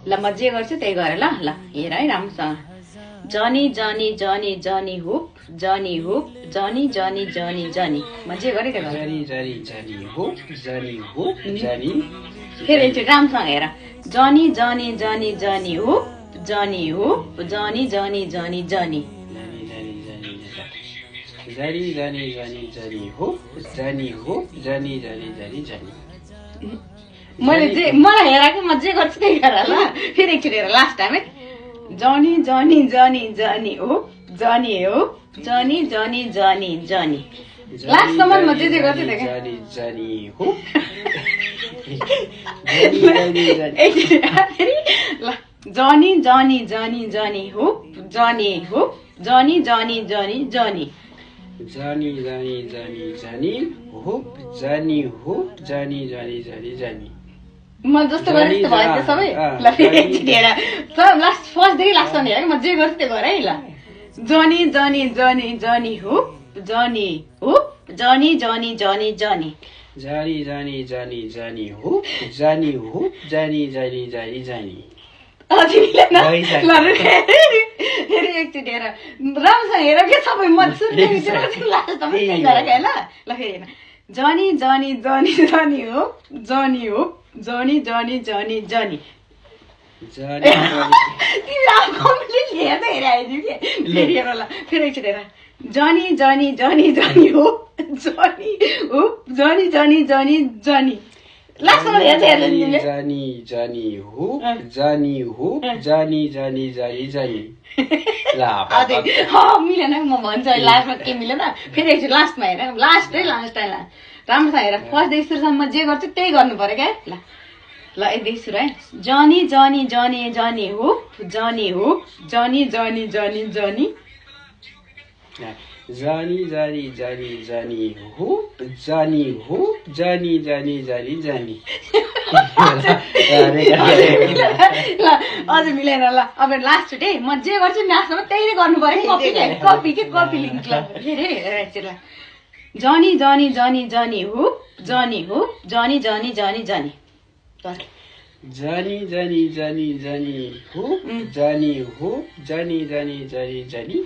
ल म जे गर्छु त्यही गर ल ल हेर है राम्रोसँग जनी जनी जनी जनी हुप जनी हुप जनी जनी जनी जनी म जे गरेँ त्यो गर जनी जनी जनी हुप जनी हुप जनी फेरि एकचोटि राम्रोसँग हेर जनी जनी जनी जनी हुप जनी हुप जनी जनी जनी जनी जनी जनी जनी जनी हुप जनी हुप जनी जनी जनी जनी मैले जे मलाई हेरेको म जे गर्छु त्यही गर ल फेरि एकचोटि हेर लास्ट टाइम है जनी जनी जनी जनी हुप जनी हुप जनी जनी जनी जनी लास्टसम्म म जे जे गर्छु त्यही जनी जनी हुप जनी जनी जनी जनी हुप जनी हुप जनी जनी जनी जनी जनी जनी जनी जनी हुप जनी हुप जनी जनी जनी जनी म जस्तो गरेँ त्यस्तो भयो त्यो सबै ल फेरि एकचोटि हेर लास्ट फर्स्टदेखि लास्टसम्म हेर म जे गर्छु त्यो गर है ल जनी जनी जनी जनी हुप जनी हुप जनी जनी जनी जनी जनी जनी जनी जनी हुप जनी हुप जनी जनी जनी जनी अझै मिलेन ल फेरि एकचोटि हेर राम्रोसँग हेर के सबै म सुन्छु लास्टसम्म त्यही गर क्या ल ल फेरि हेर जनी जनी जनी जनी हुप जनी हुप जनी जनी जनी जनी तिमी अब कम्प्लिट हेर्दै हेरिआइदियो कि फेरि हेर ल फेरि एकचोटि हेर जनी जनी जनी जनी हुप जनी हुप जनी जनी जनी जनी लास्टसम्म हेर्छ हेर्छ तिमीले जनी जनी हुप जनी हुप जनी जनी जनी जनी अझै मिलेन म भन्छु अहिले लास्टमा के मिलेन फेरि एकचोटि लास्टमा हेर लास्ट राम्रोसँग हेर फर्स्टदेखि सुरुसम्म म जे गर्छु त्यही गर्नु पर्यो क्या ल ल एकदेखि सुरु है जनी जनी जनी जनी हुप जनी हुप जनी जनी जनी जनी जनी जनी जनी जनी हुप जनी हुप जनी जनी जनी जनी ल अझै मिलेन ल अब लास्ट है म जे गर्छु लास्टमा त्यही नै गर्नु पर्यो कपी लिङ्क ल फेरि ल जनी जनी जनी जनी हुप जनी हुप जनी जनी जनी जनी जनी जनी जनी जनी हुप जनी हुप जनी जनी जनी जनी